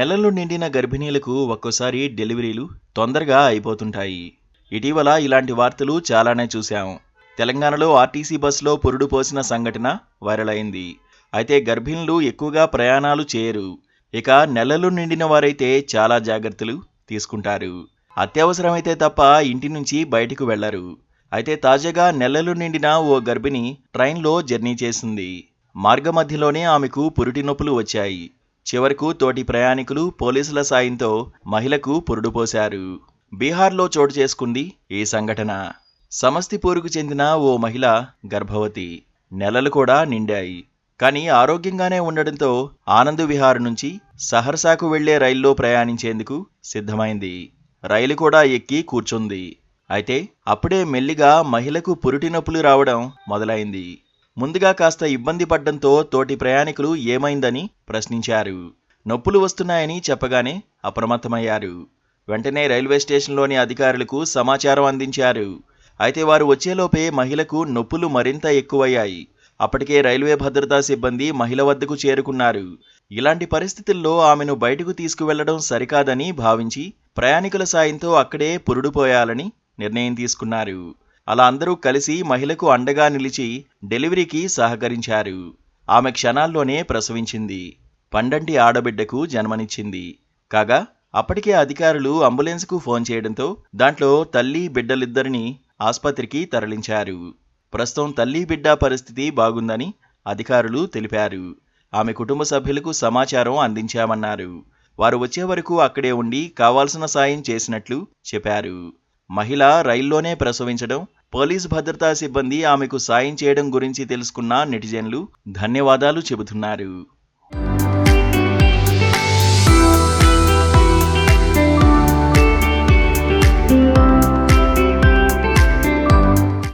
నెలలు నిండిన గర్భిణీలకు ఒక్కోసారి డెలివరీలు తొందరగా అయిపోతుంటాయి. ఇటీవల ఇలాంటి వార్తలు చాలానే చూశాం. తెలంగాణలో ఆర్టీసీ బస్సులో పురుడు పోసిన సంఘటన వైరల్ అయింది. అయితే గర్భిణులు ఎక్కువగా ప్రయాణాలు చేయరు. ఇక నెలలు నిండిన వారైతే చాలా జాగ్రత్తలు తీసుకుంటారు. అత్యవసరమైతే తప్ప ఇంటి నుంచి బయటకు వెళ్లరు. అయితే తాజాగా నెలలు నిండిన ఓ గర్భిణి ట్రైన్లో జర్నీ చేసింది. మార్గమధ్యలోనే ఆమెకు పురిటి నొప్పులు వచ్చాయి. చివరకు తోటి ప్రయాణికులు పోలీసుల సాయంతో మహిళకు పురుడు పోశారు. బీహార్లో చోటు చేసుకుంది ఈ సంఘటన. సమస్తిపూర్కు చెందిన ఓ మహిళ గర్భవతి. నెలలు కూడా నిండాయి. కానీ ఆరోగ్యంగానే ఉండడంతో ఆనంద్ విహార్ నుంచి సహర్సాకు వెళ్లే రైల్లో ప్రయాణించేందుకు సిద్ధమైంది. రైలు కూడా ఎక్కి కూర్చుంది. అయితే అప్పుడే మెల్లిగా మహిళకు పురిటి నొప్పులు రావడం మొదలైంది. ముందుగా కాస్త ఇబ్బంది పడ్డంతో తోటి ప్రయాణికులు ఏమైందని ప్రశ్నించారు. నొప్పులు వస్తున్నాయని చెప్పగానే అప్రమత్తమయ్యారు. వెంటనే రైల్వే స్టేషన్లోని అధికారులకు సమాచారం అందించారు. అయితే వారు వచ్చేలోపే మహిళకు నొప్పులు మరింత ఎక్కువయ్యాయి. అప్పటికే రైల్వే భద్రతా సిబ్బంది మహిళ వద్దకు చేరుకున్నారు. ఇలాంటి పరిస్థితుల్లో ఆమెను బయటకు తీసుకువెళ్లడం సరికాదని భావించి ప్రయాణికుల సాయంతో అక్కడే పురుడు పోయాలని నిర్ణయం తీసుకున్నారు. అలా అందరూ కలిసి మహిళకు అండగా నిలిచి డెలివరీకి సహకరించారు. ఆమె క్షణాల్లోనే ప్రసవించింది. పండంటి ఆడబిడ్డకు జన్మనిచ్చింది. కాగా అప్పటికే అధికారులు అంబులెన్స్కు ఫోన్ చేయడంతో దాంట్లో తల్లి బిడ్డలిద్దరినీ ఆస్పత్రికి తరలించారు. ప్రస్తుతం తల్లి బిడ్డ పరిస్థితి బాగుందని అధికారులు తెలిపారు. ఆమె కుటుంబ సభ్యులకు సమాచారం అందించామన్నారు. వారు వచ్చే వరకు అక్కడే ఉండి కావాల్సిన సాయం చేసినట్లు చెప్పారు. మహిళ రైల్లోనే ప్రసవించడం, పోలీస్ భద్రతా సిబ్బంది ఆమెకు సాయం చేయడం గురించి తెలుసుకున్న నెటిజన్లు ధన్యవాదాలు చెబుతున్నారు.